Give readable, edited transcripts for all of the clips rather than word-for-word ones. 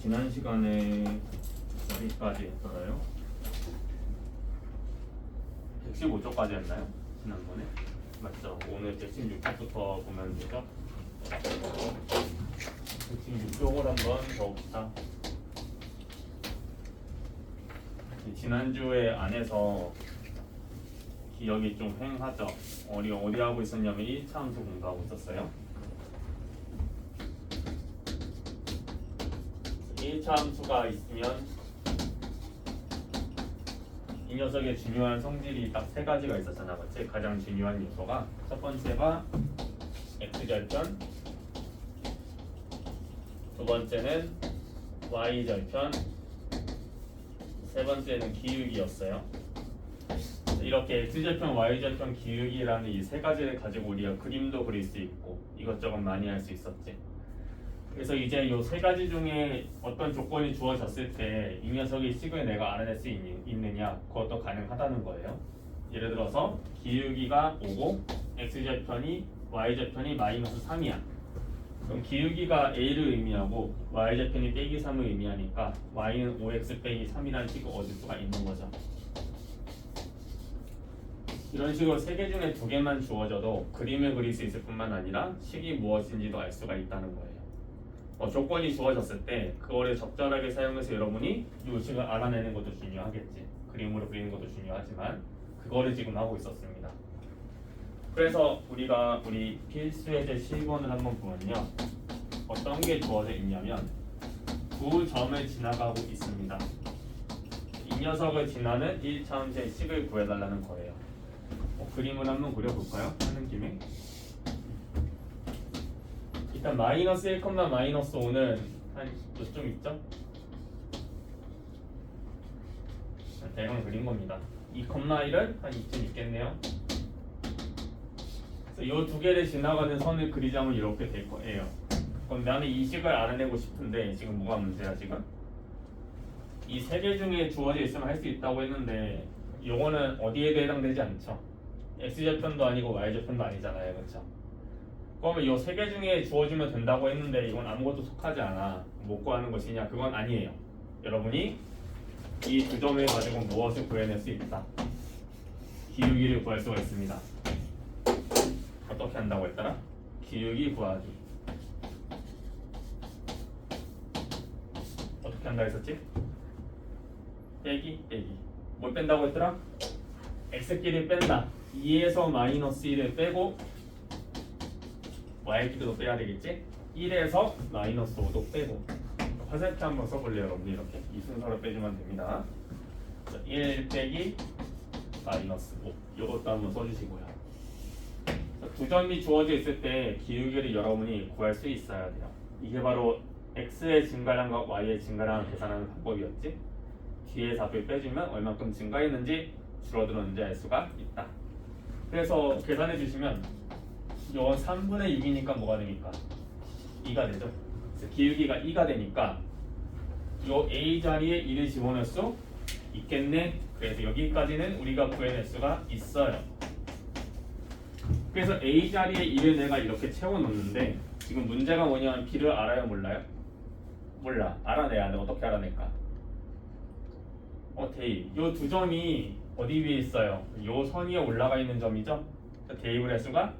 지난 시간에 어디까지 했어요? 115쪽까지 했나요? 지난번에? 맞죠? 오늘 116쪽부터 보면 되죠? 116쪽을 한번 더봅시다. 지난주에 안에서 기억이 좀 횡하죠? 우리가 어디 하고 있었냐면 1차 함수 공부하고 있었어요. 1차 함수가 있으면 이 녀석의 중요한 성질이 딱 세 가지가 있었잖아. 맞지? 가장 중요한 요소가 첫 번째가 x절편, 두 번째는 y절편, 세 번째는 기울기였어요. 이렇게 x절편, y절편, 기울기라는 이 세 가지를 가지고 우리가 그림도 그릴 수 있고 이것저것 많이 할 수 있었지. 그래서 이제 이 세 가지 중에 어떤 조건이 주어졌을 때 이 녀석의 식을 내가 알아낼 수 있느냐, 그것도 가능하다는 거예요. 예를 들어서 기울기가 5고 x절편이 y절편이 마이너스 3이야. 그럼 기울기가 a를 의미하고 y절편이 빼기 3을 의미하니까 y는 5x 빼기 3이라는 식을 얻을 수가 있는 거죠. 이런 식으로 세 개 중에 두 개만 주어져도 그림을 그릴 수 있을 뿐만 아니라 식이 무엇인지도 알 수가 있다는 거예요. 조건이 주어졌을 때 그거를 적절하게 사용해서 여러분이 이 식을 알아내는 것도 중요하겠지. 그림으로 그리는 것도 중요하지만 그거를 지금 하고 있었습니다. 그래서 우리가 우리 필수예제 10번을 한번 보면요, 어떤 게 주어져 있냐면 두 점을 지나가고 있습니다. 이 녀석을 지나는 1차 함수의 식을 구해달라는 거예요. 그림을 한번 그려볼까요? 하는 김에 일단 마이너스 1, 마이너스 5는 한 몇 점 있죠? 대강 그린 겁니다. 2,1은 한 2점 있겠네요. 그래서 이 두 개를 지나가는 선을 그리자면 이렇게 될 거예요. 그럼 나는 이 식을 알아내고 싶은데 지금 뭐가 문제야 지금? 이 세 개 중에 주어져 있으면 할 수 있다고 했는데 요거는 어디에도 해당되지 않죠. x절편도 아니고 y절편도 아니잖아요. 그렇죠? 그러면 이 세 개 중에 주어지면 된다고 했는데 이건 아무것도 속하지 않아. 못 구하는 것이냐? 그건 아니에요. 여러분이 이 두 점을 가지고 무엇을 구해낼 수 있다. 기울기를 구할 수가 있습니다. 어떻게 한다고 했더라? 기울기 구하기. 어떻게 한다 했었지? 빼기. 뭘 뺀다고 했더라? x끼리 뺀다. 2에서 마이너스 1을 빼고 y끼리도 빼야 되겠지? 1에서 마이너스 5도 빼고. 화살표 한번 써볼래요 여러분. 이렇게 이 순서로 빼주면 됩니다. 1 빼기 마이너스 5 이것도 한번 써주시고요. 두 점이 주어져 있을 때 기울기를 여러분이 구할 수 있어야 돼요. 이게 바로 x의 증가량과 y의 증가량을 계산하는 방법이었지. 뒤에 답을 빼주면 얼만큼 증가했는지 줄어들었는지 알 수가 있다. 그래서 계산해 주시면 요 3분의 6이니까 뭐가 됩니까? 2가 되죠. 그래서 기울기가 2가 되니까 요 a 자리에 2를 집어넣을 수 있겠네. 그래서 여기까지는 우리가 구해낼 수가 있어요. 그래서 a 자리에 2를 내가 이렇게 채워놓는데 지금 문제가 뭐냐면 b를 알아요 몰라요? 몰라. 알아내야 돼. 어떻게 알아낼까? 대입. 요 두 점이 어디 위에 있어요? 요 선 위에 올라가 있는 점이죠? 대입을 할 수가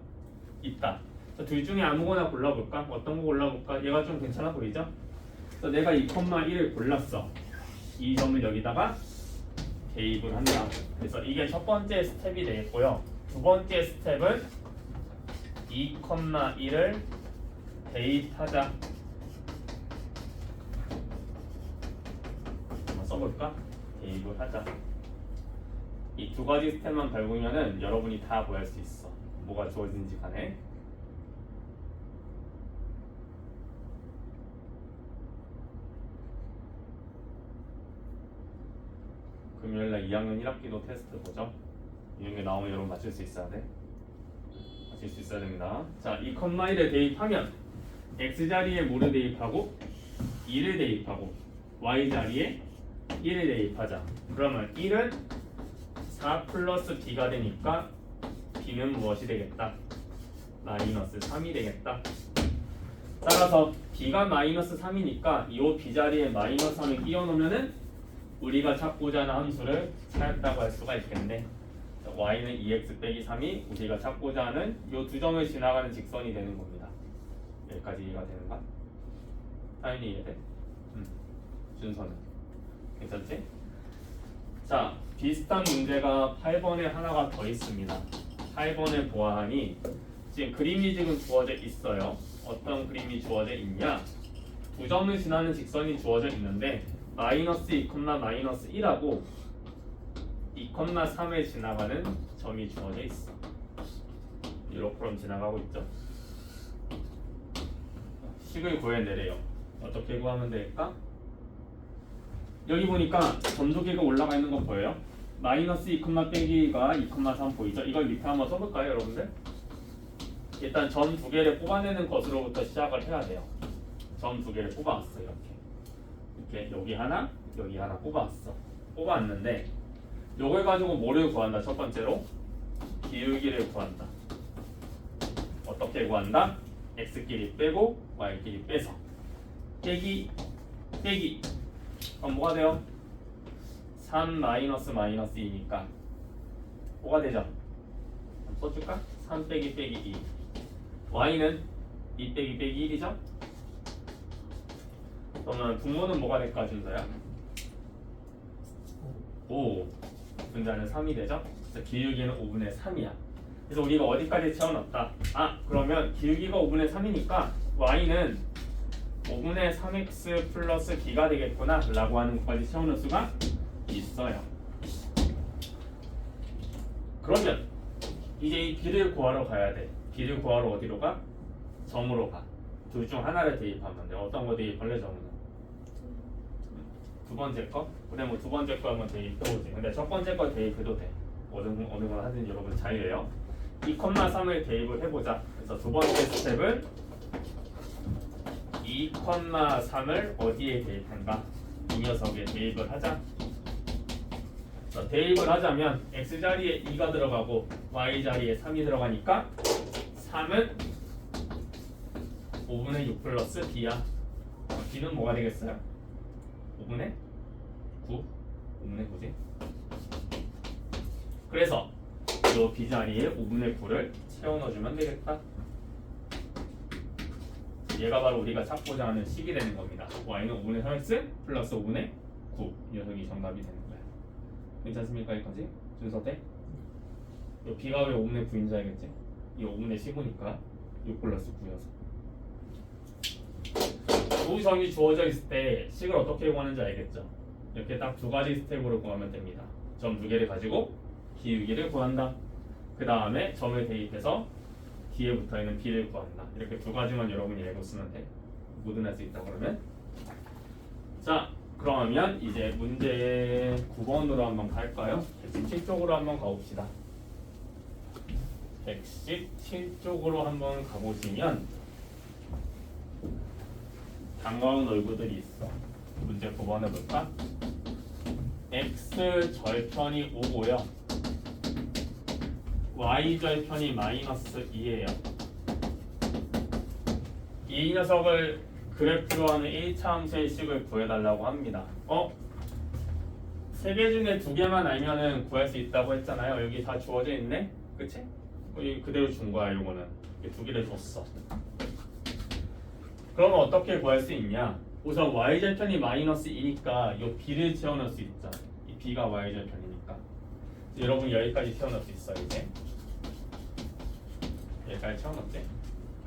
있다. 둘 중에 아무거나 골라볼까? 어떤 거 골라볼까? 얘가 좀 괜찮아 보이죠? 그래서 내가 2,1을 골랐어. 이 점을 여기다가 대입을 한다. 그래서 이게 첫 번째 스텝이 되겠고요. 두 번째 스텝은 2,1을 대입하자. 한번 써볼까? 대입을 하자. 이 두 가지 스텝만 밟으면은 여러분이 다 구할 수 있어. 뭐가 주어진지 간에. 금요일날 2학년 1학기도 테스트 보죠. 이런 게 나오면 여러분 맞출 수 있어야 돼. 맞출 수 있어야 됩니다. 자, 2,1을 대입하면 x자리에 뭐를 대입하고 2를 대입하고 y자리에 1을 대입하자. 그러면 1은 4 플러스 b가 되니까 b는 무엇이 되겠다? 마이너스 3이 되겠다. 따라서 b가 마이너스 3이니까 이 b 자리에 마이너스 3을 끼워놓으면은 우리가 찾고자 하는 함수를 찾았다고 할 수가 있겠네. y는 2x 빼기 3이 우리가 찾고자 하는 이 두 점을 지나가는 직선이 되는 겁니다. 여기까지 이해가 되는가? 당연히 이해돼? 준서는 괜찮지? 자, 비슷한 문제가 8번에 하나가 더 있습니다. 8번에 보아하니 지금 그림이 지금 주어져 있어요. 어떤 그림이 주어져 있냐? 두 점을 지나는 직선이 주어져 있는데 마이너스 2, 마이너스 1하고 2, 3을 지나가는 점이 주어져 있어. 이렇게 지나가고 있죠. 식을 구해내래요. 어떻게 구하면 될까? 여기 보니까 점도계가 올라가 있는 거 보여요? 마이너스 2, 빼기가 2, 3 보이죠? 이걸 밑에 한번 써볼까요, 여러분들? 일단 점 두 개를 뽑아내는 것으로부터 시작을 해야 돼요. 점 두 개를 뽑아왔어, 이렇게 여기 하나 뽑아왔어. 뽑아왔는데 요걸 가지고 뭐를 구한다? 첫 번째로 기울기를 구한다. 어떻게 구한다? x끼리 빼고 y끼리 빼서 빼기 그럼 뭐가 돼요? 3 마이너스 2니까 뭐가 되죠? 써줄까? 3 빼기 2 y는 2 빼기 1이죠? 그러면 분모는 뭐가 될까 준서야? 5 분자는 3이 되죠? 그래서 기울기는 5분의 3이야. 그래서 우리가 어디까지 채워넣었다? 그러면 기울기가 5분의 3이니까 y는 5분의 3x 플러스 b가 되겠구나 라고 하는 것까지 채워넣을 수가 있어요. 그러면 이제 이 b를 구하러 가야 돼. b를 구하러 어디로 가? 점으로 가. 둘 중 하나를 대입하면 돼. 어떤 거 대입할래? 점은? 두 번째 거? 그래 뭐 두 번째 거 한번 대입해보지. 근데 첫 번째 거 대입해도 돼. 어느 걸 하든지 여러분 자유예요. 2, 3을 대입을 해보자. 그래서 두 번째 스텝은 2, 3을 어디에 대입한다? 이 녀석에 대입을 하자. 대입을 하자면 x 자리에 2가 들어가고 y 자리에 3이 들어가니까 3은 5분의 6 플러스 b야. b는 뭐가 되겠어요? 5분의 9? 5분의 9지? 그래서 이 b 자리에 5분의 9를 채워 넣어주면 되겠다. 얘가 바로 우리가 찾고자 하는 식이 되는 겁니다. y는 5분의 3x 플러스 5분의 9. 이 녀석이 정답이 되는 거야. 괜찮습니까? 여기까지? 준서 때? 이 b가 왜 5분의 9인자이겠지? 이 5분의 15니까 6 플러스 9여서 두 점이 주어져 있을 때 식을 어떻게 구하는지 알겠죠? 이렇게 딱 두 가지 스텝으로 구하면 됩니다. 점 두 개를 가지고 기울기를 구한다. 그 다음에 점을 대입해서 뒤에 붙어있는 b를 구한다. 이렇게 두 가지만 여러분이 알고 쓰면 돼. 뭐든 할 수 있다 그러면. 자, 그러면 이제 문제 9번으로 한번 갈까요? 117쪽으로 한번 가봅시다. 117쪽으로 한번 가보시면 반가운 얼굴들이 있어. 문제 9번 해볼까? x 절편이 5고요. y 절편이 마이너스 2예요. 이 녀석을 그래프로 하는 1차 함수의 식을 구해달라고 합니다. 세 개 중에 두 개만 알면은 구할 수 있다고 했잖아요. 여기 다 주어져 있네? 그치? 여기 그대로 준 거야, 요거는. 두 개를 줬어. 그러면 어떻게 구할 수 있냐? 우선 y절편이 마이너스 2니까 이 b를 채워넣을 수 있죠. 이 b가 y절편이니까. 여러분 여기까지 채워넣을 수 있어 이제. 여기까지 채워넣지.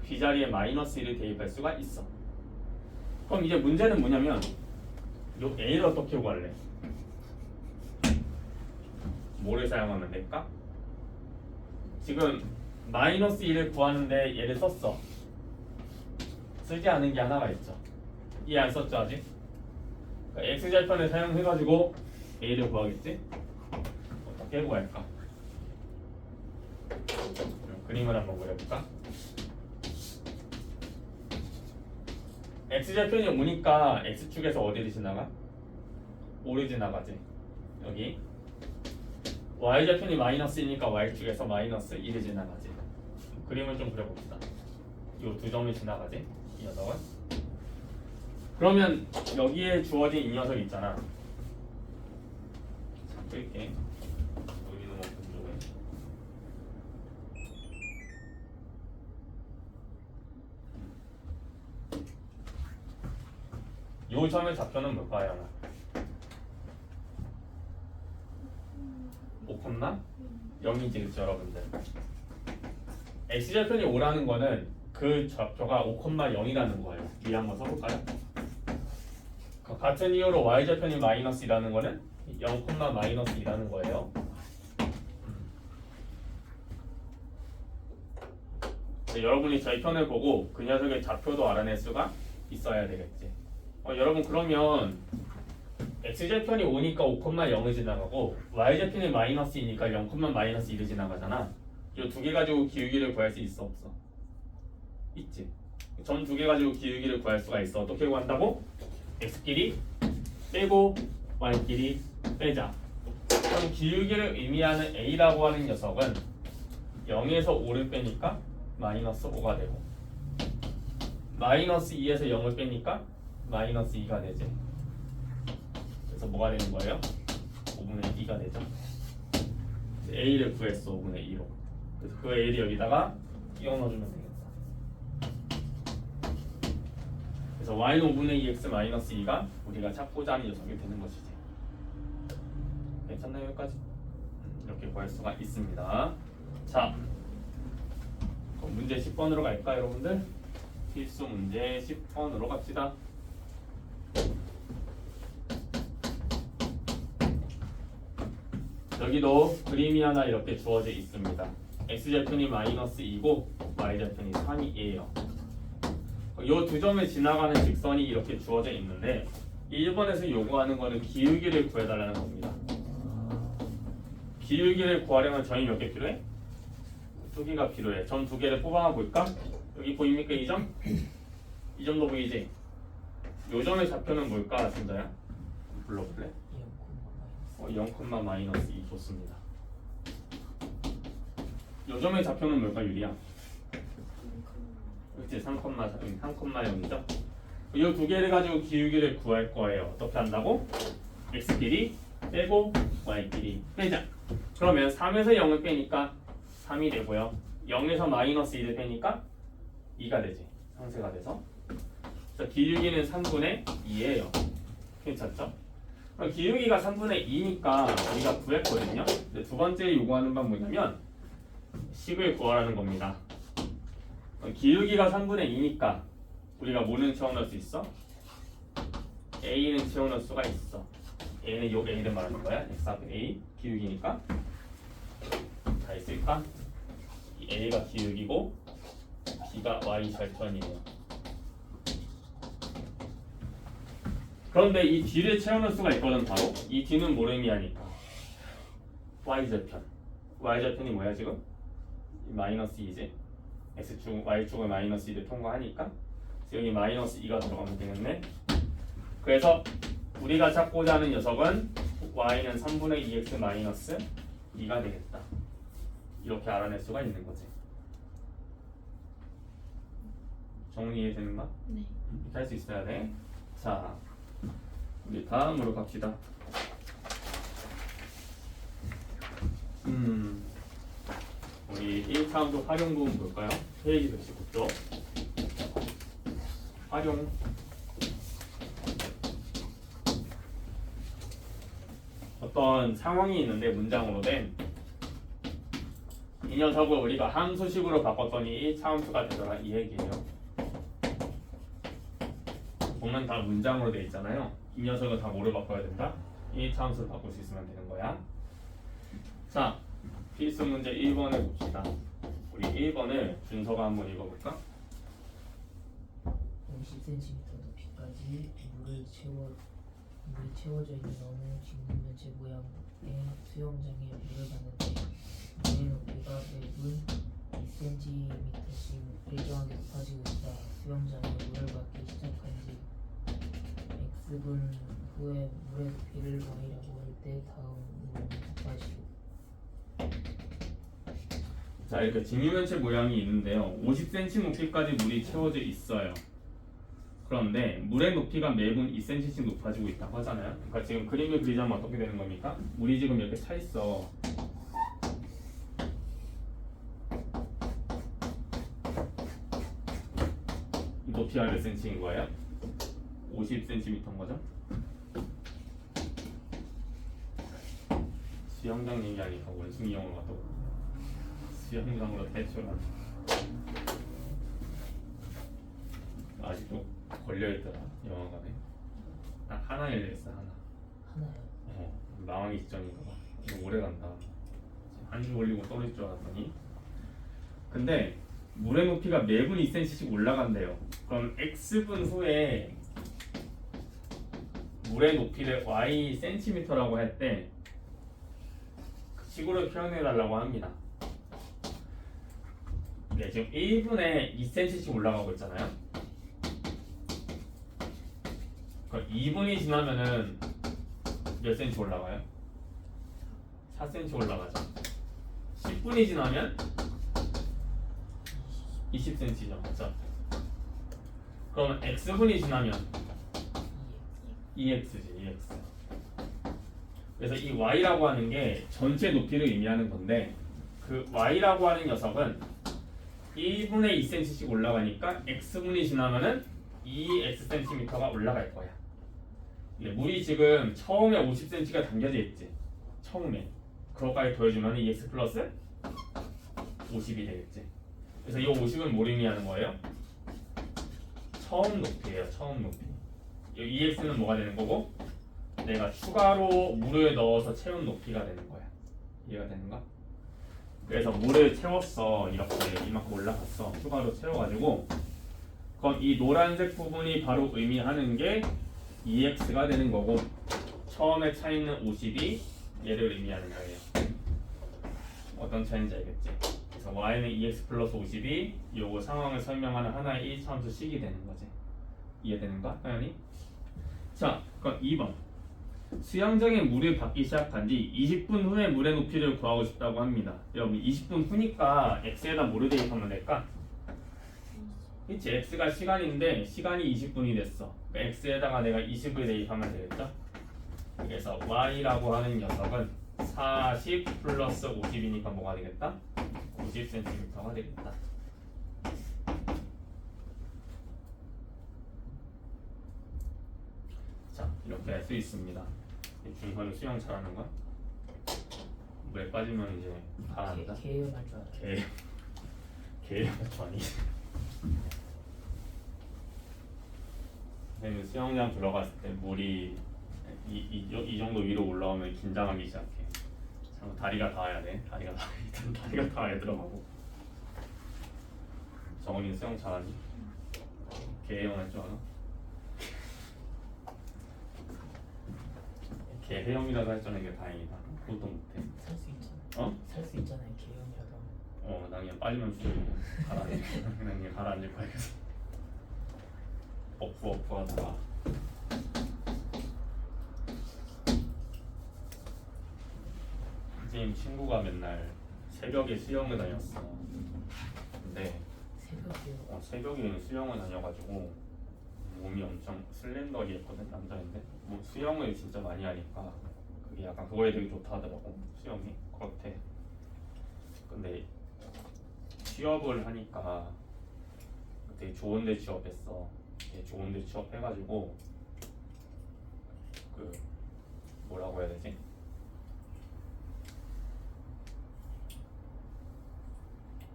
b 자리에 마이너스 1을 대입할 수가 있어. 그럼 이제 문제는 뭐냐면 이 a를 어떻게 구할래? 뭐를 사용하면 될까? 지금 마이너스 1을 구하는데 얘를 썼어. 쓰지 않은 게 하나가 있죠. 이해 안 썼죠 아직? 그러니까 x절편을 사용해가지고 a를 구하겠지? 어떻게 구할까? 그림을 한번 그려볼까? x절편이 5니까 x축에서 어디를 지나가? 5를 지나가지. 여기 y절편이 마이너스 2니까 y축에서 마이너스 1을 지나가지. 그림을 좀 그려봅시다. 요 두 점을 지나가지 이 녀석은. 그러면 여기에 주어진 이 녀석 있잖아. 자, 끌게. 여기는 오른쪽에. 요 점의 좌표는 뭘까요? 5,0이지 그쵸 여러분들. x좌표이 5라는 거는 그 좌표가 5,0이라는 거예요. 위에 한번 써볼까요? 같은 이유로 y좌표이 -2라는 거는 0,-2라는 거예요. 여러분이 저희 편을 보고 그 녀석의 좌표도 알아낼 수가 있어야 되겠지. 여러분 그러면 x좌편이 5니까 5,0을 지나가고 y좌편이 -2니까 0,-1을 지나가잖아. 이 두 개 가지고 기울기를 구할 수 있어 없어? 있지. 점 두 개 가지고 기울기를 구할 수가 있어. 어떻게 구한다고? x끼리 빼고 y끼리 빼자. 그럼 기울기를 의미하는 a라고 하는 녀석은 0에서 5를 빼니까 -5가 되고 -2에서 0을 빼니까 -2가 되지. 그래서 뭐가 되는 거예요? 5분의 2가 되죠. a를 구했어. 5분의 2로. 그래서 그 a를 여기다가 끼워 넣어주면 되겠다. 그래서 y는 5분의 2x 마이너스 2가 우리가 찾고자 하는 녀석이 되는 것이지. 괜찮나요? 여기까지? 이렇게 구할 수가 있습니다. 자, 그럼 문제 10번으로 갈까요, 여러분들? 필수 문제 10번으로 갑시다. 여기도 그림이 하나 이렇게 주어져 있습니다. x좌편이 -2고 y좌편이 3이에요. 이 두 점을 지나가는 직선이 이렇게 주어져 있는데 1번에서 요구하는 거는 기울기를 구해달라는 겁니다. 기울기를 구하려면 점이 몇 개 필요해? 2개가 필요해. 점 2개를 뽑아 볼까? 여기 보입니까? 이 점? 이 점도 보이지? 요 점의 좌표는 뭘까? 진짜야? 불러볼래? 0,-2 좋습니다. 요 점의 좌표는 뭘까, 유리야? 그치, 3,0이죠? 이 두 개를 가지고 기울기를 구할 거예요. 어떻게 한다고? x끼리 빼고 y끼리 빼자. 그러면 3에서 0을 빼니까 3이 되고요. 0에서 -1을 빼니까 2가 되지. 상쇄가 돼서. 그래서 기울기는 3분의 2예요. 괜찮죠? 기울기가 3분의 2니까 우리가 구했거든요. 근데 두 번째 요구하는 건 뭐냐면 식을 구하라는 겁니다. 기울기가 3분의 2니까 우리가 뭐는 채워넣을 수 있어? a는 채워넣을 수가 있어. a는 요 a를 말하는 거야. x 앞에 a 기울기니까 다 있을까? 이 a가 기울기고 b가 y 절편이에요. 그런데 이 d를 채워넣을 수가 있거든. 바로 이 d는 뭘 의미하니까 y절편. y절편이 뭐야 지금? -2지. x축, y축을 -2를 통과하니까 여기 -2가 들어가면 되겠네. 그래서 우리가 찾고자 하는 녀석은 y는 3분의 2x - 2가 되겠다. 이렇게 알아낼 수가 있는 거지. 정리되는가? 네. 이렇게 할 수 있어야 돼. 자, 우리 다음으로 갑시다. 우리 1차원도 활용 부분 볼까요? 페이지 119쪽. 활용. 어떤 상황이 있는데 문장으로 된 이 녀석을 우리가 함수식으로 바꿨더니 1차함수가 되더라 이 얘기예요. 보면 다 문장으로 돼 있잖아요. 이 녀석은 다 뭐로 바꿔야 된다? 1차함수로 바꿀 수 있으면 되는 거야. 자, 필수 문제 1번을 봅시다. 우리 1번을 준서가 한번 읽어볼까? 50cm 높이까지 물이 채워져 있는 어느 직물 면체 모양의 수영장에 물을 받는데 물의 높이가 매분 2cm씩 일정하게 높아지고 있다. 수영장에 물을 받기 시작한 지 x분 후에 물의 높이를 y라고 할 때 다음으로 높아지고 자, 이렇게 직류면체 모양이 있는데요. 50cm 높이까지 물이 채워져 있어요. 그런데 물의 높이가 매분 2cm씩 높아지고 있다고 하잖아요. 그러니까 지금 그림을 그리자면 어떻게 되는 겁니까? 물이 지금 이렇게 차 있어. 이 높이가 몇 cm인 거예요? 50cm인 거죠? 수영장 얘기하니까 원숭이 영어가 또 수영장으로 대출한 아직도 걸려있더라 영화관에. 딱 하나 열려있어 하나. 하나요. 망하기 직전인가 봐. 이거 오래 간다. 한 줄 올리고 떨어질 줄 알았더니. 근데 물의 높이가 매분 2cm씩 올라간대요. 그럼 x분 후에 물의 높이를 y cm라고 할 때 식으로 표현해 달라고 합니다. 네, 지금 1분에 2cm씩 올라가고 있잖아요. 그럼 2분이 지나면은 몇 cm 올라가요? 4cm 올라가죠. 10분이 지나면 20cm죠, 맞죠? 그럼 x분이 지나면 2x지, 2x. 그래서 이 y라고 하는 게 전체 높이를 의미하는 건데, 그 y라고 하는 녀석은 1분에 2cm씩 올라가니까 x분이 지나면은 2xcm가 올라갈 거야. 근데 물이 지금 처음에 50cm가 담겨져 있지. 처음에. 그거까지 더해주면 2x 플러스 50이 되겠지. 그래서 이 50은 뭘 의미하는 거예요? 처음 높이에요. 처음 높이. 이 2x는 뭐가 되는 거고, 내가 추가로 물을 넣어서 채운 높이가 되는 거야. 이해가 되는가? 그래서 물을 채웠어. 이렇게 이만큼 올라갔어. 추가로 채워가지고, 그럼 이 노란색 부분이 바로 의미하는 게 2x가 되는 거고, 처음에 차 있는 50이 얘를 의미하는 거예요. 어떤 차인지 알겠지? 그래서 y는 2x 플러스 50이 요거 상황을 설명하는 하나의 1차함수식이 되는 거지. 이해되는가? 당연히. 자, 그럼 2번. 수영장에 물이 받기 시작한 뒤 20분 후에 물의 높이를 구하고 싶다고 합니다. 여러분 20분 후니까 x에다 뭐를 대입하면 될까? 그치? x가 시간인데 시간이 20분이 됐어. 그러니까 x에다가 내가 20을 대입하면 되겠죠? 그래서 y라고 하는 녀석은 40 플러스 50이니까 뭐가 되겠다? 90cm가 되겠다. 자, 이렇게 할 수 있습니다. 중간에 수영 잘하는 거야? 물에 빠지면 이제 가라앉아? 개요할 줄 알아요. 개같이 아니. 선생님 수영장 들어갔을 때 물이 이 정도 위로 올라오면 긴장하기 시작해. 참 다리가 닿아야 돼. 다리가 닿아야 들어가고. 정원이 수영 잘하니? 개헤엄할 줄 알아? 개헤엄이라도 할 줄 아는 게 다행이다. 그것도 못해. 살 수 있잖아요. 어? 살 수 있잖아요. 개요이라도. 나 그냥 빠지면 죽고 가라앉을 그냥 가라앉을 거야. 계속 어프 하다가. 선생님 친구가 맨날 새벽에 수영을 다녔어. 근데 새벽이요. 새벽에 수영을 다녀가지고 몸이 엄청 슬렌더리했거든. 남자인데 뭐 수영을 진짜 많이 하니까 그게 약간 그거에 되게 좋다 하더라고. 수영이 그렇대. 근데 취업을 하니까 되게 좋은데 취업했어. 되게 좋은데 취업해가지고 그 뭐라고 해야 되지?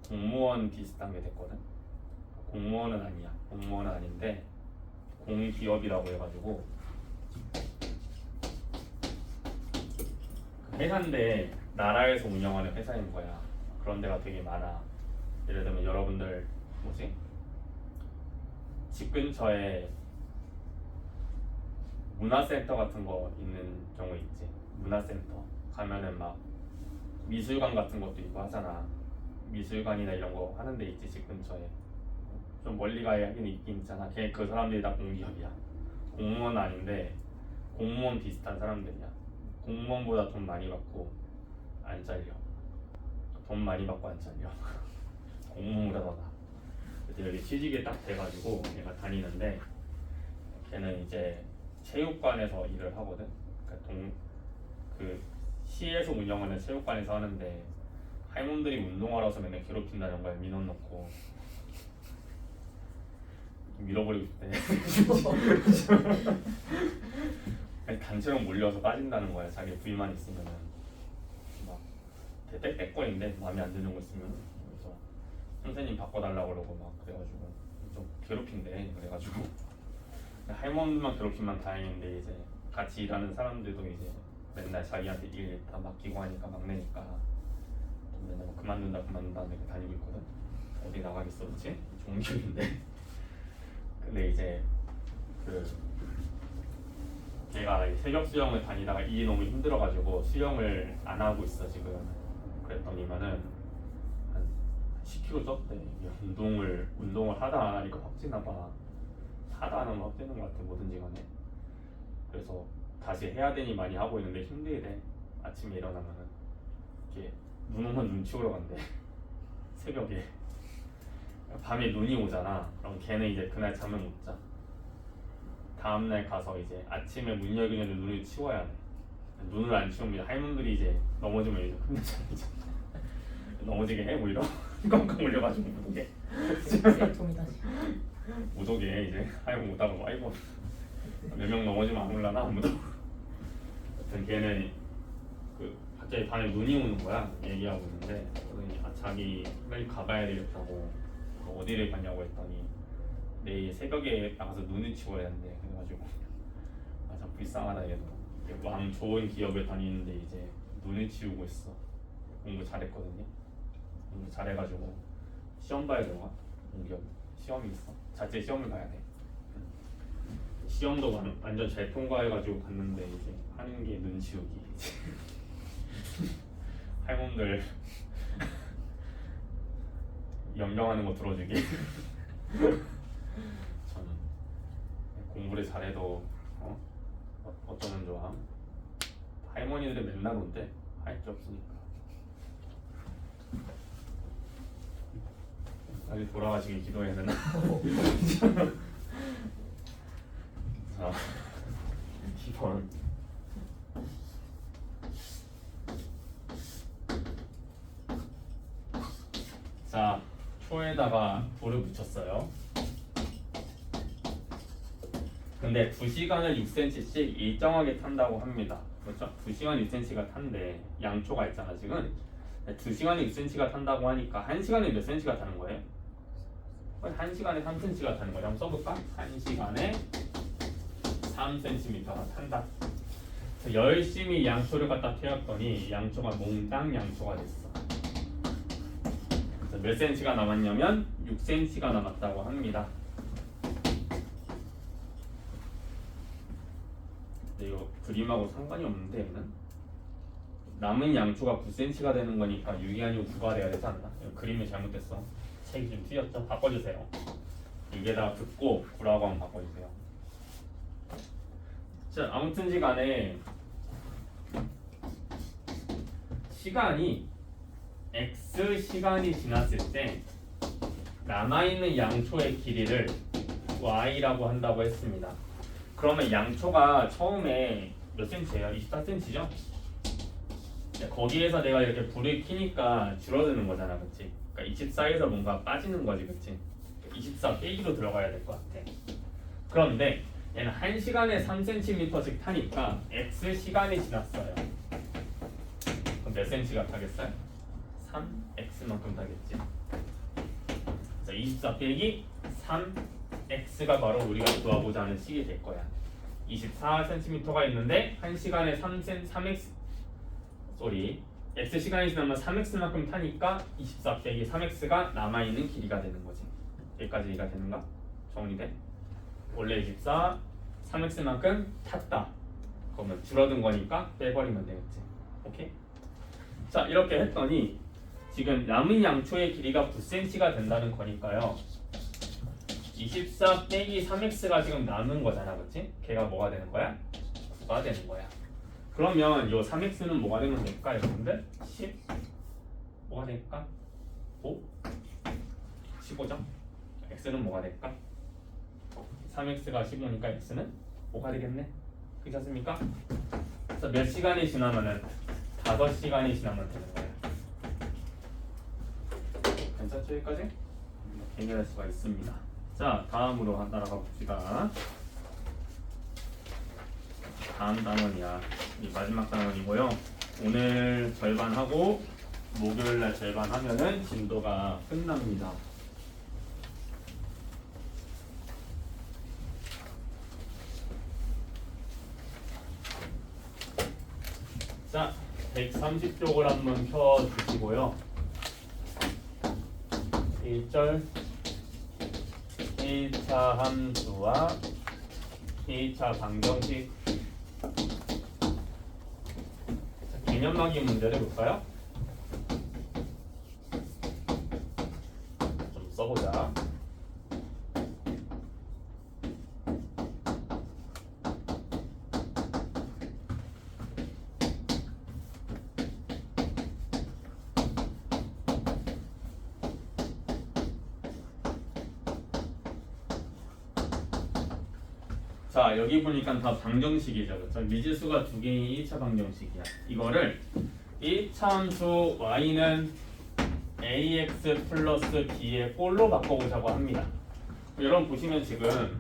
공무원 비슷한 게 됐거든. 공무원은 아니야. 공무원은 아닌데 공기업이라고 해가지고 회사인데 나라에서 운영하는 회사인 거야. 그런 데가 되게 많아. 예를 들면 여러분들 뭐지? 집 근처에 문화센터 같은 거 있는 경우 있지. 문화센터 가면은 막 미술관 같은 것도 있고 하잖아. 미술관이나 이런 거 하는 데 있지. 집 근처에 좀 멀리 가야 하긴 있긴 있잖아. 걔 그 사람들이 다 공기업이야. 공무원 아닌데 공무원 비슷한 사람들이야. 공무원보다 돈 많이 받고 안 잘려. 돈 많이 받고 안 잘려. 공무를 하다가 그때 여기 취직이 딱 돼가지고 얘가 다니는데 걔는 이제 체육관에서 일을 하거든. 그러니까 그 시에서 운영하는 체육관에서 하는데 할멈들이 운동하러 와서 맨날 괴롭힌다는 거야. 민원 넣고 밀어버리고 싶대. 아니, 단체로 몰려서 빠진다는 거야. 자기 부위만 있으면은 막 땡땡거리는데 마음에 안 드는 거 있으면 그래서 선생님 바꿔달라고 그러고 막 그래가지고 좀 괴롭힌대. 그래가지고 할머니만 괴롭히면 다행인데 이제 같이 일하는 사람들도 이제 맨날 자기한테 일 다 맡기고 하니까 막내니까 좀 맨날 뭐 그만둔다 이렇게 다니고 있거든. 어디 나가겠어 그치? 좋은 기분인데. 근데 이제 그 걔가 새벽 수영을 다니다가 일이 너무 힘들어가지고 수영을 안 하고 있어 지금. 그랬더니만은 한 10kg 쪘대. 운동을 하다 안 하니까 확 찌나 봐. 하다 안 하면 확 찌는 것 같아 뭐든지 간에. 그래서 다시 해야 되니 많이 하고 있는데 힘들대. 아침에 일어나면은 이렇게 눈 오면 눈 치우러 간대. 새벽에 밤에 눈이 오잖아. 그럼 걔는 이제 그날 잠을 못 자. 다음날 가서 이제 아침에 문 열기 전에 눈을 치워야 돼. 눈을 안 치우면 할머니들이 이제 넘어지면 이제 혼내잖아. 넘어지게 해 오히려. 꽝꽝 물려가지고 무더게. 쌤통이다. 무더게 이제 아이고 못하고 뭐 아이고 몇 명 넘어지면 안 올라나 아무도. 하여튼 걔는 그 갑자기 밤에 눈이 오는 거야. 얘기하고 있는데 그러더니 자기 빨리 가봐야 되겠다고 어디를 가냐고 했더니 내일 새벽에 나가서 눈을 치워야 한대. 그래가지고 참 불쌍하다 얘도. 왕 좋은 기업에 다니는데 이제 눈을 치우고 있어. 공부 잘했거든요. 공부 잘해가지고 시험 봐야 되나? 공기업 시험이 있어. 자체 시험을 봐야 돼. 시험도 완전 잘 통과해가지고 갔는데 이제 하는 게 눈 치우기. 할멈들 연명하는 거 들어주기. 참 공부를 잘해도 어쩌면 좋아. 할머니들이 맨날 온대. 할 게 없으니까. 빨리 돌아가시길 기도해야 되나? 자, 2번. 자, 초에다가 불을 붙였어요. 근데 2시간을 6cm씩 일정하게 탄다고 합니다. 그렇죠? 2시간 6cm가 탄데 양초가 있잖아 지금. 2시간에 6cm가 탄다고 하니까 1시간에 몇 cm가 타는 거예요? 1시간에 3cm가 타는 거예요. 한번 써볼까? 1시간에 3cm가 탄다. 열심히 양초를 갖다 태웠더니 양초가 몽땅 양초가 됐어. 몇 cm가 남았냐면 6cm가 남았다고 합니다. 근데 이거 그림하고 상관이 없는데 얘는 남은 양초가 9cm가 되는 거니까 6이 아니고 9가 돼야 되지 않나? 이거 그림이 잘못됐어. 책이 좀 틀렸죠? 바꿔주세요. 6에다가 긋고 9라고 한번 바꿔주세요. 자, 아무튼지 간에 시간이 x 시간이 지났을 때 남아있는 양초의 길이를 y라고 한다고 했습니다. 그러면 양초가 처음에 몇 cm예요? 24cm죠? 거기에서 내가 이렇게 불을 켜니까 줄어드는 거잖아, 그치? 그러니까 24에서 뭔가 빠지는 거지, 그치? 24 빼기로 들어가야 될 것 같아. 그런데 얘는 1시간에 3cm씩 타니까 x 시간이 지났어요. 그럼 몇 cm가 타겠어요? 3x만큼 타겠지. 자, 24 빼기 3x가 바로 우리가 구하고자 하는 식이 될 거야. 24cm가 있는데 1시간에 x 시간이 지나면 3x만큼 타니까 24 빼기 3x가 남아있는 길이가 되는 거지. 여기까지 이해가 되는가? 정리돼? 원래 24, 3x만큼 탔다. 그러면 줄어든 거니까 빼버리면 되겠지. 오케이? 자, 이렇게 했더니 지금 남은 양초의 길이가 9cm가 된다는 거니까요. 24 빼기 3x가 지금 남은 거잖아, 그치? 걔가 뭐가 되는 거야? 9가 되는 거야. 그러면 이 3x는 뭐가 되면 될까, 여러분들? 뭐가 될까? 5? 15죠? x는 뭐가 될까? 3x가 15니까 x는 5가 되겠네. 그렇지 않습니까? 그래서 몇 시간이 지나면은 5시간이 지나면 되는 거예요. 괜찮죠? 여기까지? 해결할 수가 있습니다. 자, 다음으로 따라가 봅시다. 다음 단원이야. 이 마지막 단원이고요. 오늘 절반하고 목요일날 절반하면은 진도가 끝납니다. 자, 130쪽을 한번 펴주시고요. 1절 1차 함수와 2차 방정식. 개념막이 문제를 볼까요? 좀 써보자. 자, 여기 보니까 다 방정식이죠. 그렇죠? 미지수가 두 개인 1차 방정식이야. 이거를 1차 함수 y는 ax 플러스 b의 꼴로 바꿔보자고 합니다. 여러분 보시면 지금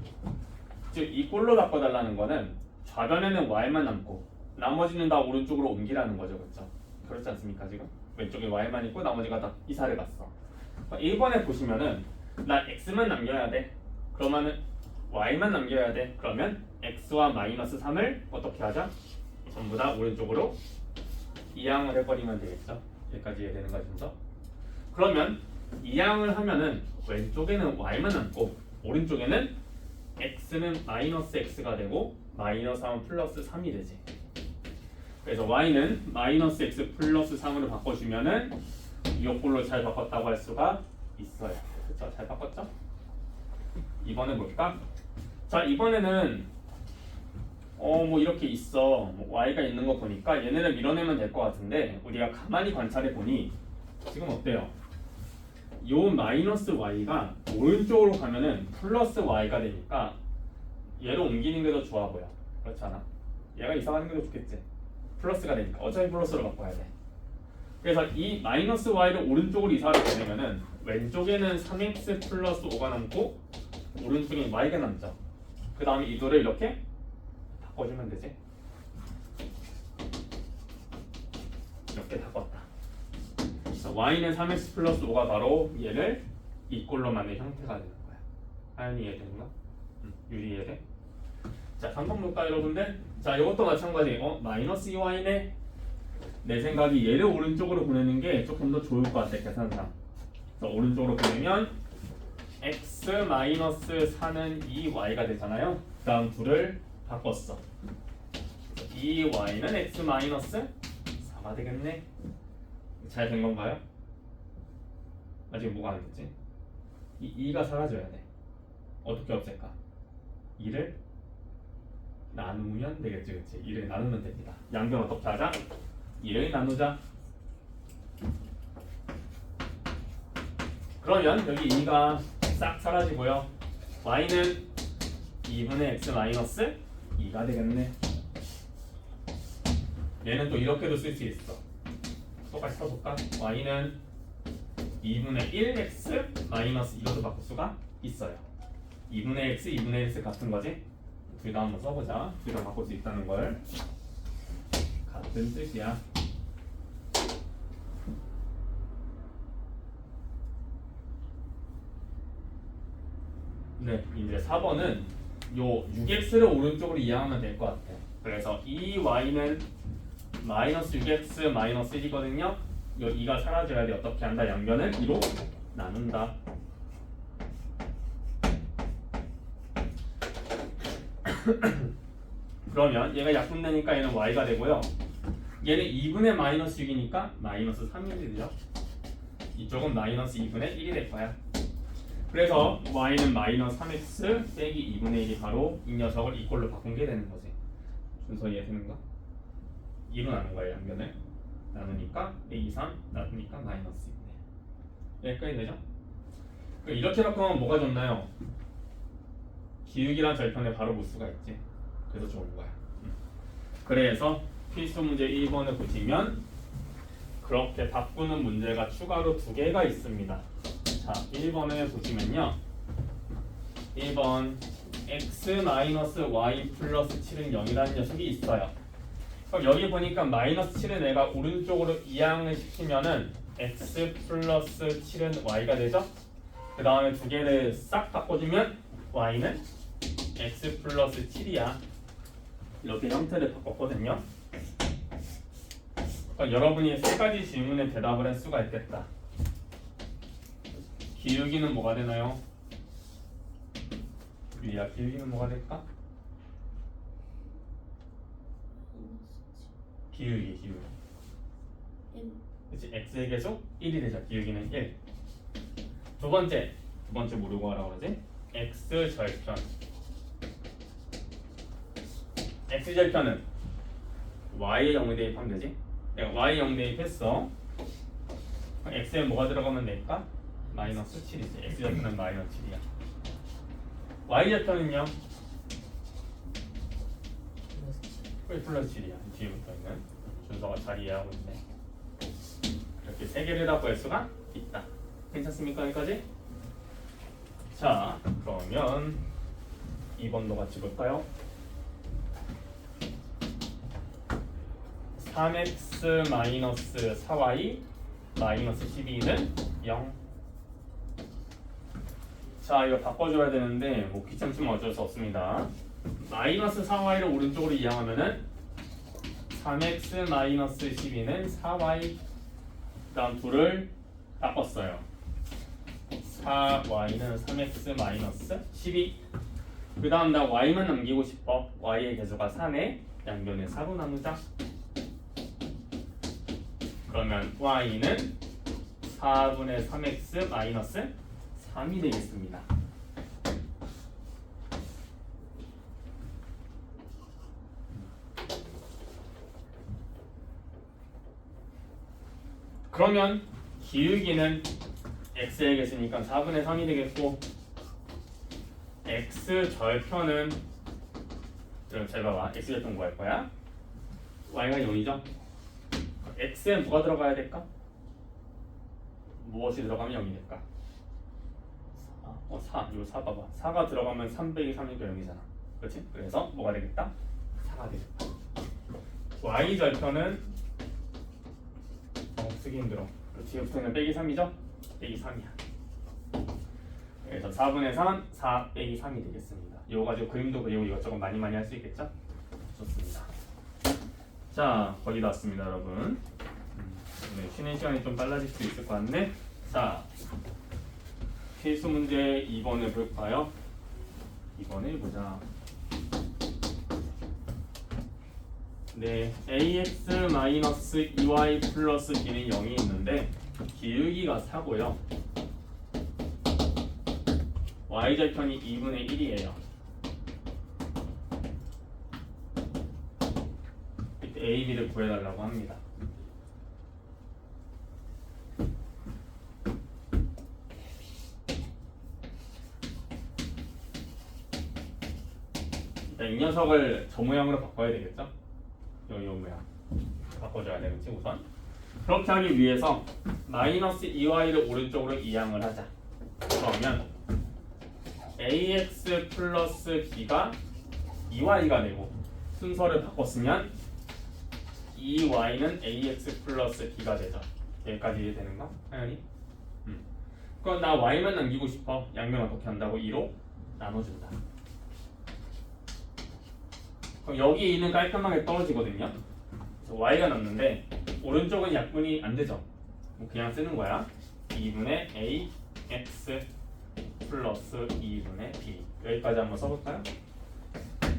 이 꼴로 바꿔달라는 거는 좌변에는 y만 남고 나머지는 다 오른쪽으로 옮기라는 거죠. 그렇죠? 그렇지 않습니까? 지금 왼쪽에 y만 있고 나머지가 다 이사를 갔어. 1번에 보시면은 나 x만 남겨야 돼. 그러면은 y만 남겨야 돼. 그러면 x와 마이너스 3을 어떻게 하자? 전부 다 오른쪽으로 이항을 해버리면 되겠죠. 여기까지 이해되는 거죠. 그러면 이항을 하면은 왼쪽에는 y만 남고 오른쪽에는 x는 마이너스 x가 되고 마이너스 3은 플러스 3이 되지. 그래서 y는 마이너스 x 플러스 3으로 바꿔주면은 이꼴로 잘 바꿨다고 할 수가 있어요. 그렇죠? 잘 바꿨죠? 이번에 볼까? 자, 이번에는 뭐 이렇게 있어. 뭐 y가 있는 거 보니까 얘네를 밀어내면 될 것 같은데 우리가 가만히 관찰해 보니 지금 어때요? 요 마이너스 y가 오른쪽으로 가면은 플러스 y가 되니까 얘를 옮기는 게 더 좋아 보여. 그렇지 않아? 얘가 이사 가는 게 더 좋겠지. 플러스가 되니까 어차피 플러스로 바꿔야 돼. 그래서 이 마이너스 y를 오른쪽으로 이사를 보내면은 왼쪽에는 3x 플러스 5가 남고 오른쪽에 y가 남죠. 그 다음에 이도를 이렇게 바꿔주면 되지. 이렇게 바꿨다. y는 3x 플러스 5가 바로 얘를 이 꼴로 만든 형태가 되는 거야. 하연이 이해되는가? 유리 이해돼? 자, 3번 볼까 여러분들? 자, 이것도 마찬가지. 마이너스 2y네. 내 생각이 얘를 오른쪽으로 보내는 게 조금 더 좋을 것 같아, 계산상. 그래서 오른쪽으로 보내면 x 마이너스 4는 2y가 되잖아요. 그 다음 둘을 바꿨어. 2y는 x 마이너스 4가 되겠네. 잘 된 건가요? 아직 뭐가 안 됐지? 이 2가 사라져야 돼. 어떻게 없앨까? 2를 나누면 되겠지, 그치? 2를 나누면 됩니다. 양변 어떻게 하자? 2를 나누자. 그러면 여기 2가 싹 사라지고요. y는 2분의 x 마이너스 2가 되겠네. 얘는 또 이렇게도 쓸 수 있어. 똑같이 써볼까? y는 2분의 1x 마이너스 2로도 바꿀 수가 있어요. 2분의 x, 2분의 x 같은 거지? 둘 다 한번 써보자. 둘 다 바꿀 수 있다는 걸. 같은 뜻이야. 네, 이제 4번은 요 6x를 오른쪽으로 이항하면 될 것 같아. 그래서 이 y는 마이너스 6x 마이너스 1이거든요. 요 2가 사라져야 돼. 어떻게 한다? 양변을 2로 나눈다. 그러면 얘가 약분되니까 얘는 y가 되고요. 얘는 2분의 마이너스 6이니까 마이너스 3이 되죠. 이쪽은 마이너스 2분의 1이 될 거야. 그래서 y는 마이너스 3x 빼기 2분의 1이 바로 이 녀석을 이꼴로 바꾼 게 되는 거지. 순서 이해되는가? 2로 나눈 거야, 양변을. 나누니까 a 3 나누니까 마이너스 6네. 여기까지 되죠? 그러니까 이렇게 바꾸면 뭐가 좋나요? 기울기란 절편에 바로 볼 수가 있지. 그래서 좋은 거야. 그래서 필수 문제 1번을 보시면 그렇게 바꾸는 문제가 추가로 2개가 있습니다. 자, 1번을 보시면요. 1번 x-y 플러스 7은 0이라는 녀석이 있어요. 그럼 여기 보니까 마이너스 7을 내가 오른쪽으로 이항을 시키면은 x 플러스 7은 y가 되죠? 그 다음에 2개를 싹 바꿔주면 y는 x 플러스 7이야. 이렇게 형태를 바꿨거든요. 그러니까 여러분이 3가지 질문에 대답을 할 수가 있겠다. 기울기는 뭐가 되나요? 유리야, 기울기는 뭐가 될까? 기울기. 그치, x의 계속 1이 되죠. 기울기는 1. 두 번째 모르고 하라고 그러지? x 절편. x 절편은 y에 0을 대입하면 되지? 내가 y에 0 대입했어. x에 뭐가 들어가면 될까? 마이너스 7이지. x 절편은 마이너스 7이야. y 절편은요? 플러스 7이야. 뒤에부터 있는 준서가 잘 이해하고 있네. 이렇게 3개를 다 구할 수가 있다. 괜찮습니까? 여기까지? 자, 그러면 2번도 같이 볼까요? 3x 마이너스 4y 마이너스 12는 0. 자, 이거 바꿔줘야 되는데 뭐 귀찮지만 어쩔 수 없습니다. 마이너스 4y를 오른쪽으로 이항하면은 3x 마이너스 12는 4y. 그 다음 둘을 바꿨어요. 4y는 3x 마이너스 12. 그 다음 나 y만 남기고 싶어. y의 계수가 4네. 양변에 4로 나누자. 그러면 y는 4분의 3x 마이너스 3이 되겠습니다. 그러면 기울기는 x에 계시니까 4분의 3이 되겠고 x 절편은 그럼 잘 봐봐. x 절편 뭐 할 거야? y가 0이죠? x에 뭐가 들어가야 될까? 무엇이 들어가면 0이 될까? 4. 이거 4 봐봐. 4가 들어가면 3 빼기 3이니까 0이잖아. 그렇지? 그래서 뭐가 되겠다? 4가 되겠다. y 절편은 쓰기 힘들어. 그렇지? 여기서는 빼기 3이죠? 빼기 3이야. 그래서 4분의 3, 4 빼기 3이 되겠습니다. 이거 가지고 그림도 그리고 이것저것 많이 할 수 있겠죠? 좋습니다. 자, 거의 다 왔습니다, 여러분. 네, 쉬는 시간이 좀 빨라질 수 있을 것 같네. 자, 필수 문제 2번을 볼까요? 2번을 보자. 네, ax-2y 플러스 b는 0이 있는데 기울기가 4고요. y절편이 2분의 1이에요. 이때 a, b를 구해달라고 합니다. 이 녀석을 저 모양으로 바꿔야 되겠죠? 요 모양 바꿔줘야 되겠지 우선. 그렇게 하기 위해서 마이너스 2y를 오른쪽으로 이항을 하자. 그러면 ax 플러스 b가 2y가 되고 순서를 바꿨으면 2y는 ax 플러스 b가 되죠. 여기까지 되는가? 당연히. 그럼 나 y만 남기고 싶어. 양변 어떻게 한다고? 2로 나눠준다. 그럼 여기 있는 깔끔하게 떨어지거든요. 그래서 y가 남는데 오른쪽은 약분이 안 되죠. 뭐 그냥 쓰는 거야. 2분의 a x 플러스 2분의 b. 여기까지 한번 써볼까요?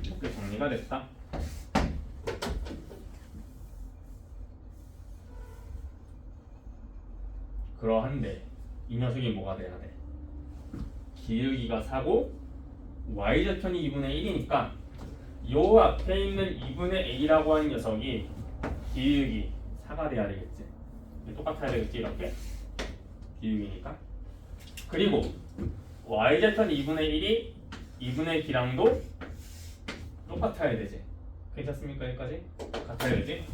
이렇게 정리가 됐다. 그러한데 이 녀석이 뭐가 돼야 돼? 기울기가 4고 y절편이 2분의 1이니까 요 앞에 있는 2분의 a라고 하는 녀석이 기울기 4가 돼야 되겠지. 똑같아야 되겠지 이렇게 비육이니까. 그리고 y제곱은 2분의 1이 2분의 b랑도 똑같아야 되지. 괜찮습니까? 여기까지? 같아야 되지.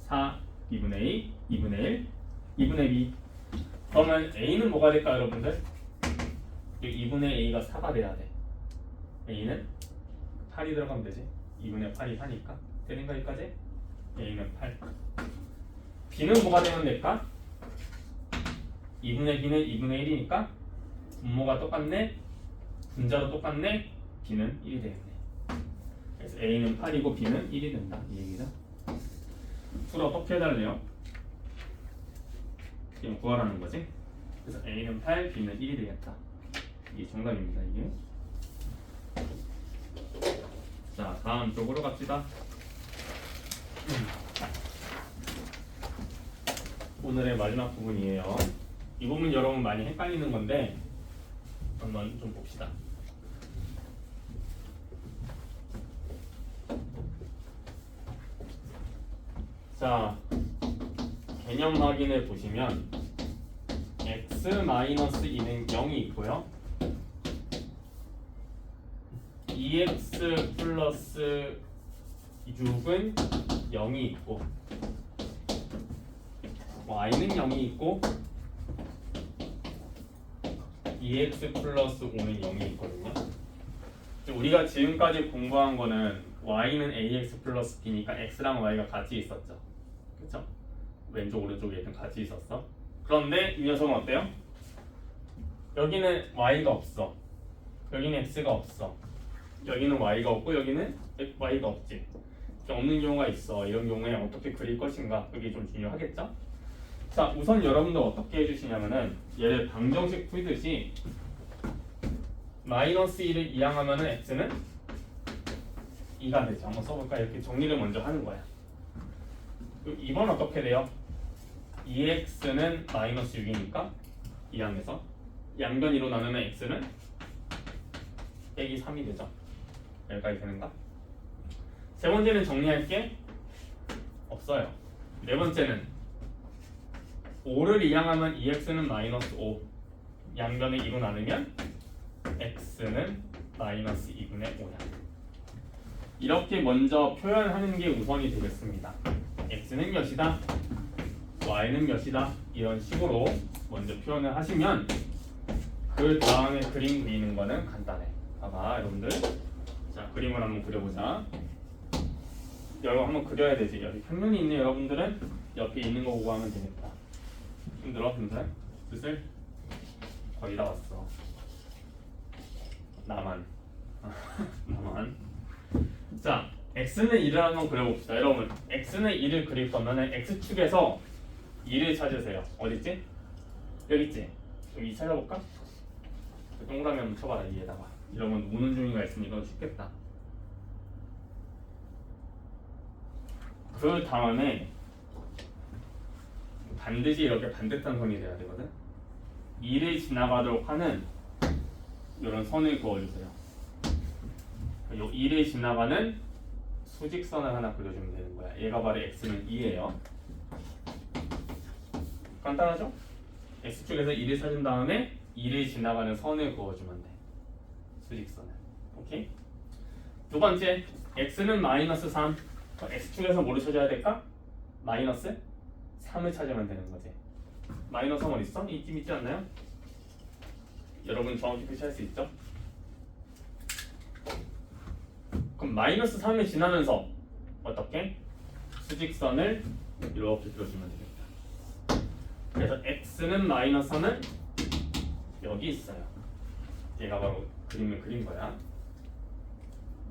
4, 2분의 2, 2분의 1, 2분의 b. 그러면 a는 뭐가 될까 여러분들? 2분의 a가 4가 돼야 돼. a는 8이 들어가면 되지. 2분의 8이 4니까. 되는가 여기까지? a는 8. b는 뭐가 되면 될까? 2분의 b는 2분의 1이니까 분모가 똑같네. 분자도 똑같네. b는 1이 되겠네. 그래서 a는 8이고 b는 1이 된다. 이 얘기다. 풀 어떻게 해달래요? 지금 구하라는 거지. 그래서 a는 8, b는 1이 되겠다. 이게 정답입니다. 이게. 자, 다음 쪽으로 갑시다. 오늘의 마지막 부분이에요. 이 부분 여러분 많이 헷갈리는 건데 한번 좀 봅시다. 자, 개념 확인을 보시면 x-2는 0이 있고요. 2x 플러스 6은 0이 있고 y는 0이 있고 2x 플러스 5는 0이 있거든요. 우리가 지금까지 공부한 거는 y는 ax 플러스 b니까 x랑 y가 같이 있었죠. 그쵸? 왼쪽 오른쪽에 같이 있었어. 그런데 이 녀석은 어때요? 여기는 y가 없어. 여기는 x가 없어. 여기는 y가 없고 여기는 y가 없지. 좀 없는 경우가 있어. 이런 경우에 어떻게 그릴 것인가 그게 좀 중요하겠죠? 자, 우선 여러분들 어떻게 해주시냐면은 얘를 방정식 풀듯이 마이너스 1을 이항하면은 x는 2가 되죠. 한번 써볼까? 이렇게 정리를 먼저 하는 거야. 2번 어떻게 돼요? 2x는 마이너스 6이니까 이항해서 양변으로 나누면 x는 빼기 3이 되죠. 여기까지 되는가? 세 번째는 정리할 게 없어요. 네 번째는 5를 이항하면 2x는 마이너스 5 양변에 2로 나누면 x는 마이너스 2분의 5야. 이렇게 먼저 표현하는 게 우선이 되겠습니다. x는 몇이다, y는 몇이다 이런 식으로 먼저 표현을 하시면 그 다음에 그림 그리는 거는 간단해. 봐봐 여러분들. 자, 그림을 한번 그려보자. 여러분 한번 그려야 되지. 여기 평면이 있네. 여러분들은 옆에 있는 거 보고 하면 되겠다. 힘들어? 힘들어? 슬슬? 거의 다 왔어. 나만. 나만. 자, x는 1을 한번 그려봅시다. 여러분, x는 1을 그릴 거면 x축에서 2를 찾으세요. 어딨지? 여기 있지? 그럼 2 찾아볼까? 동그라미 한번 쳐봐라. 2에다가. 이러면 우는 중이가 있으니까 쉽겠다. 그 다음에 반드시 이렇게 반듯한 선이 돼야 되거든. 2를 지나가도록 하는 이런 선을 그어주세요. 요 2를 지나가는 수직선을 하나 그려주면 되는 거야. 얘가 바로 x는 2예요. 간단하죠? x축에서 2를 찾은 다음에 2를 지나가는 선을 그어주면 돼. 수직선을. 오케이? 두 번째, x는 마이너스 3. x축에서 뭐를 찾아야 될까? 마이너스 3을 찾으면 되는 거지. 마이너스 3 어디 있어? 이쯤 있지 않나요? 여러분 정확히 표시할 수 있죠? 그럼 마이너스 3을 지나면서 어떻게? 수직선을 이렇게 그려주면 되겠다. 그래서 x는 마이너스 3은 여기 있어요. 얘가 바로 그림을 그린 거야.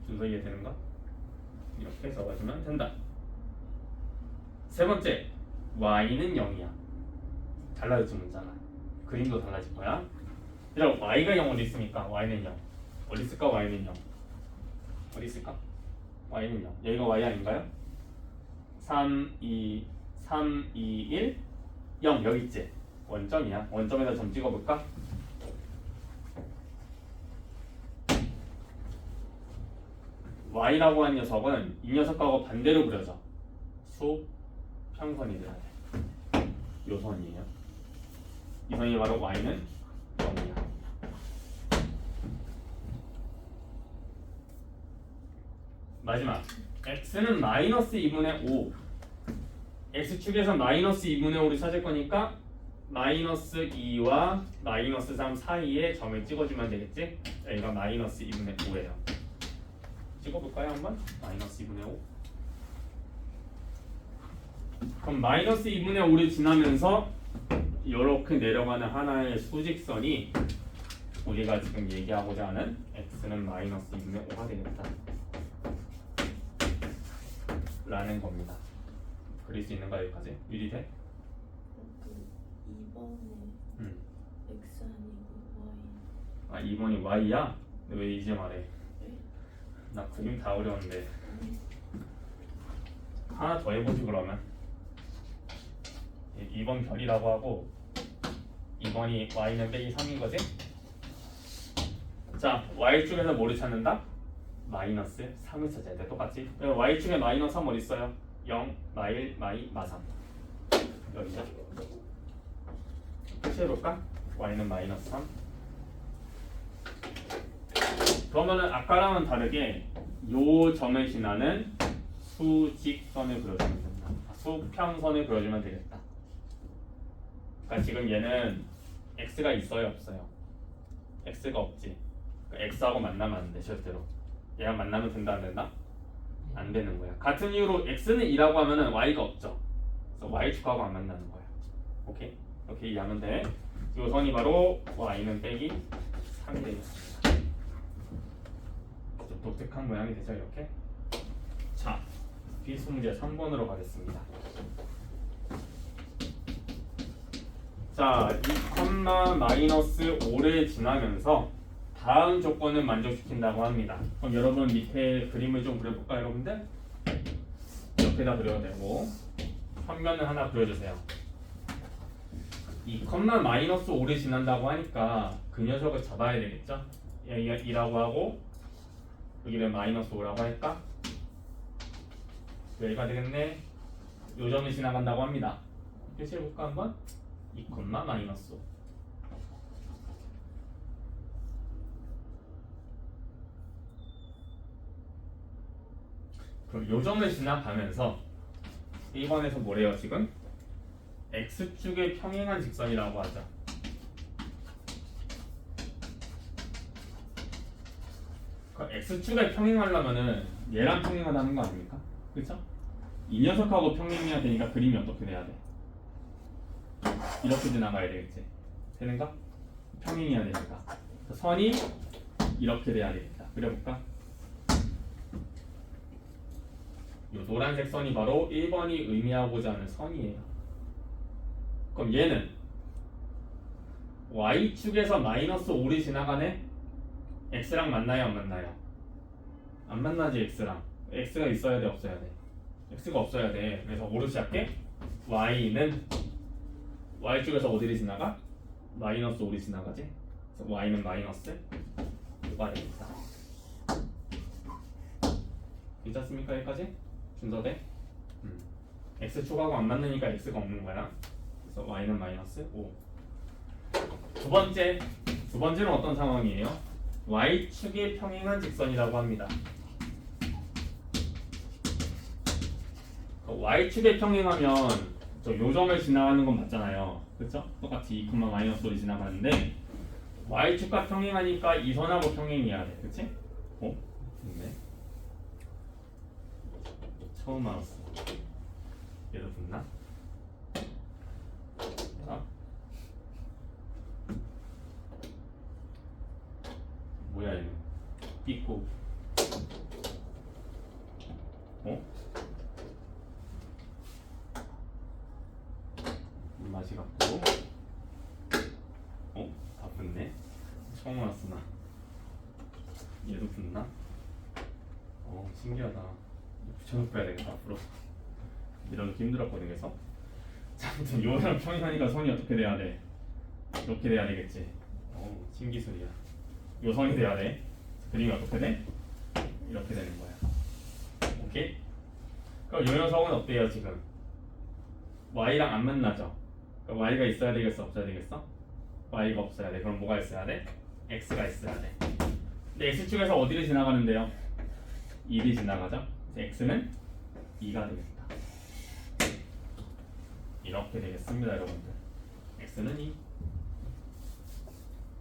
순서 이해되는가? 이렇게 적어주면 된다. 세 번째, y는 0이야. 달라졌지 문자가. 그림도 달라질 거야. 그럼 y가 0 어디 있습니까? y는 0. 어디 있을까? y는 0. 어디 있을까? y는 0. 여기가 y 아닌가요? 3, 2, 1, 0 여기 있지? 원점이야. 원점에다 점 찍어볼까? y라고 한 녀석은 이 녀석하고 반대로 그려져. 수평선이 돼야 돼. 요 선이에요. 이 선이 바로 y는 0이야. 마지막 x는 마이너스 2분의 5. x축에서 마이너스 2분의 5를 찾을 거니까 마이너스 2와 마이너스 3 사이에 점을 찍어주면 되겠지? 여기가 마이너스 2분의 5예요. 찍어볼까요 한번? 마이너스 2분의 5. 그럼 마이너스 2분의 5를 지나면서 이렇게 내려가는 하나의 수직선이 우리가 지금 얘기하고자 하는 x는 마이너스 2분의 5가 되겠다 라는 겁니다. 그릴 수 있는가 여기까지? 유리돼? 그 2번에 x 아니고 y. 아 2번이 y야? 왜 이제 말해? 네? 나 그림 다 어려운데 하나 더 해보지 그러면. 2번 별이라고 하고 2번이 y는 빼기 3인 거지? 자 y축에서 뭐를 찾는다? 마이너스 3을 찾아야 돼. 똑같지? y축에 마이너스 3 어디 있어요? 0, 마1, 마2, 마3 여기죠? 표시해볼까? y는 마이너스 3. 그러면은 아까랑은 다르게 요 점을 지나는 수직선을 그려주면 된다. 수평선을 그려주면 되겠다. 그러니까 지금 얘는 x가 있어요 없어요? x가 없지. 그러니까 x하고 만나면 안 돼. 절대로. 얘랑 만나면 된다 안 된다? 안 되는 거야. 같은 이유로 x는 2라고 하면은 y가 없죠. 그래서 y축하고 안 만나는 거야. 오케이? 이렇게 이해하면 돼. 이 선이 바로 y는 빼기 3이 되겠습니다. 좀 독특한 모양이 되죠 이렇게. 자, 비수 문제 3번으로 가겠습니다. 자, 2,-5를 지나면서 다음 조건을 만족시킨다고 합니다. 그럼 여러분 밑에 그림을 좀 그려볼까요, 여러분들? 옆에다 그려도 되고 평면을 하나 그려주세요. 2,-5를 지난다고 하니까 그 녀석을 잡아야 되겠죠? 여기가 2라고 하고 여기를 마이너스 5라고 할까? 여기가 되겠네. 요 점을 지나간다고 합니다. 표시해볼까 한번? 2,-5. 그럼 요 점을 지나가면서 1번에서 뭐래요 지금? x축에 평행한 직선이라고 하죠. 그 x축에 평행하려면은 얘랑 평행하다는 거 아닙니까? 그렇죠? 이 녀석하고 평행해야 되니까 그림이 어떻게 돼야 돼? 이렇게 지나가야 되겠지. 되는가? 평행해야 되니까 선이 이렇게 돼야 되겠다. 그려볼까? 이 노란색 선이 바로 1번이 의미하고자 하는 선이에요. 그럼 얘는 y축에서 마이너스 5를 지나가네? x랑 만나요 안 만나요? 안 만나지. x랑 x가 있어야 돼 없어야 돼? x가 없어야 돼. 그래서 5를 시작해? y는 y축에서 어디를 지나가? 마이너스 5를 지나가지? 그래서 y는 마이너스 5가 되겠다. 괜찮습니까 여기까지? 순서대? x축하고 안 맞느니까 x가 없는 거야. 그래서 y는 마이너스 5. 두 번째는 어떤 상황이에요? y축에 평행한 직선이라고 합니다. y축에 평행하면 저 요점을 지나가는 건 맞잖아요. 그렇죠? 똑같이 2,-5를 지나가는데 y축과 평행하니까 이 선하고 평행해야 돼. 그렇지? 좋네. 처음 알았어. 얘도 붙나? 자. 뭐야 얘는? 삐꾸. 맛이 같고. 다 붙네. 처음 알았어 나. 얘도 붙나? 신기하다. 붙여놓고 해야 되겠다 앞으로. 이러기 힘들었거든. 그래서 자, 아무튼 요랑 평행하니까 선이 어떻게 돼야 돼? 이렇게 돼야 되겠지. 신기술이야. 요 선이 돼야 돼. 그림이 어떻게 돼? 이렇게 되는 거야. 오케이? 그럼 요 녀석은 어때요 지금? y랑 안 만나죠? 그럼 y가 있어야 되겠어, 없어야 되겠어? y가 없어야 돼. 그럼 뭐가 있어야 돼? x가 있어야 돼. 근데 x축에서 어디를 지나가는데요? 1이 지나가죠? 그래서 x는 2가 되겠다. 이렇게 되겠습니다, 여러분들. x는 2.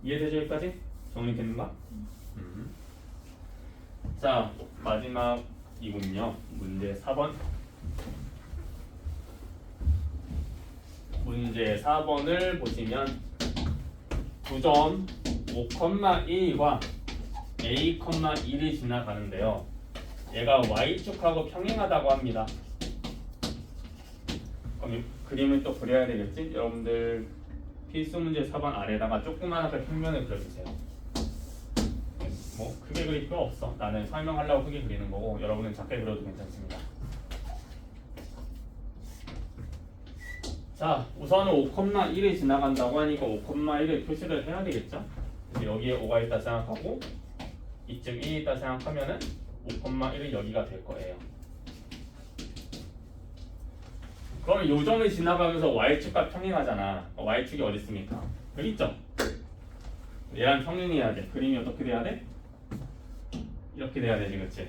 이해되죠, 여기까지? 정리됐는가? 자, 마지막 이군요. 문제 4번. 문제 4번을 보시면 두 점 5,1과 a,1이 지나가는데요. 얘가 y축하고 평행하다고 합니다. 그럼 이 그림을 또 그려야 되겠지? 여러분들 필수 문제 4번 아래다가 조그만하게 평면을 그려주세요. 뭐 크게 그릴 필요 없어. 나는 설명하려고 크게 그리는 거고 여러분은 작게 그려도 괜찮습니다. 자, 우선은 5,1이 지나간다고 하니까 5,1을 표시를 해야 되겠죠? 그래서 여기에 5가 있다 생각하고 이쯤 1이 있다 생각하면은 5,1이 여기가 될 거예요. 그러면 요 점을 지나가면서 y축과 평행하잖아. y축이 어디 있습니까? 여기 있죠? 얘랑 평행해야 돼. 그림이 어떻게 돼야 돼? 이렇게 돼야 되지, 그치?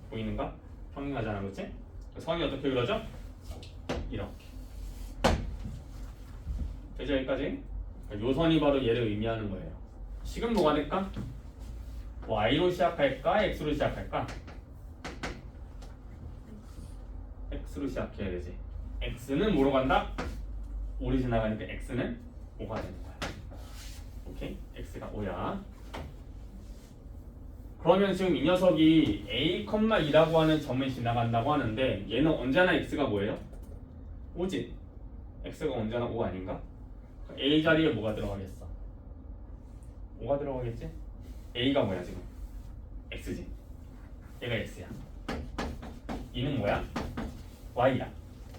보이는가? 평행하잖아, 그치? 선이 어떻게 그려져? 이렇게. 되죠, 여기까지? 요 선이 바로 얘를 의미하는 거예요. 식은 뭐가 될까? y로 시작할까? x로 시작할까? x로 시작해야 되지. x는 뭐로 간다? 5로 지나가니까 x는 5가 되는 거야. 오케이? x가 5야. 그러면 지금 이 녀석이 a,2라고 하는 점을 지나간다고 하는데 얘는 언제나 x가 뭐예요? 5지? x가 언제나 5 아닌가? a 자리에 뭐가 들어가겠어? 5가 들어가겠지? a가 뭐야 지금? x지? 얘가 x야. 이는 뭐야? y야.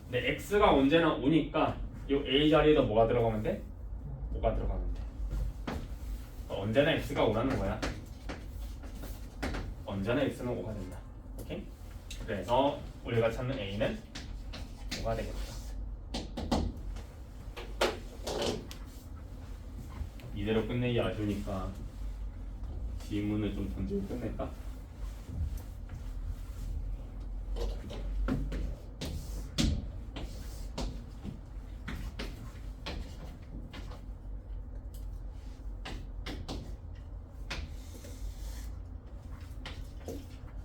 근데 x가 언제나 5니까 이 a 자리에도 뭐가 들어가면 돼? 5가 들어가면 돼. 언제나 x가 5라는 거야. 언제나 x는 5가 된다. 오케이? 그래서 우리가 찾는 a는 5가 되겠다. 이대로 끝내기 아쉬우니까 질문을 좀 던지고 끝낼까?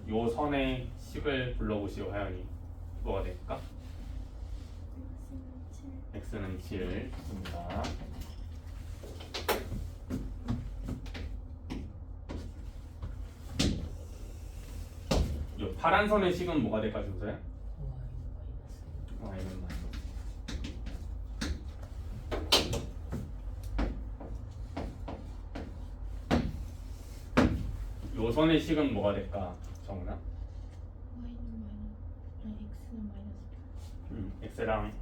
요 선의 식을 불러보시오, 하연이. 뭐가 될까? x는 7 좋습니다. 요 파란 선의 식은 뭐가 될까, 준서야? y는 마이너스. 요 선의 식은 뭐가 될까, 정은아? x는 마이너스. x랑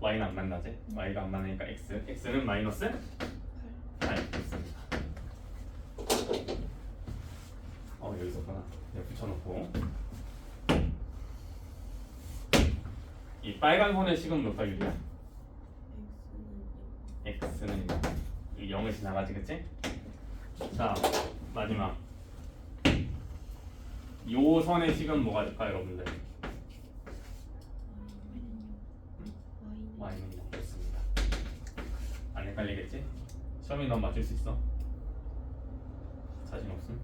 y는 안 만나지? y가 안 만나니까 x는 마이너스 8 좋습니다. 여기 있었구나. 내가 붙여놓고 이 빨간 선의 식은 몇 가율이야? x는 0을 지나가지, 그치? 자, 마지막 요 선의 식은 뭐가 될까, 여러분들? y는 0 좋습니다. 안 헷갈리겠지? 시험에 넌 맞출 수 있어? 자신 없음?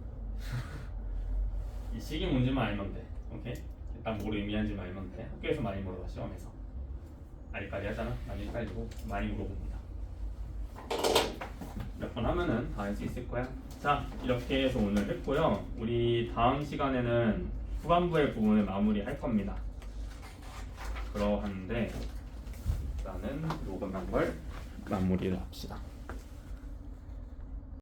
이 식이 뭔지만 알면 돼. 오케이? 일단 뭘 의미하는지 알면 돼. 학교에서 많이 물어봐, 시험에서. 알까지 하잖아? 많이 헷갈리고 많이 물어봅니다. 몇 번 하면은 다 할 수 있을 거야. 자, 이렇게 해서 오늘 했고요. 우리 다음 시간에는 후반부의 부분을 마무리할 겁니다. 그러한데 일단은 녹음한 걸 마무리를 합시다.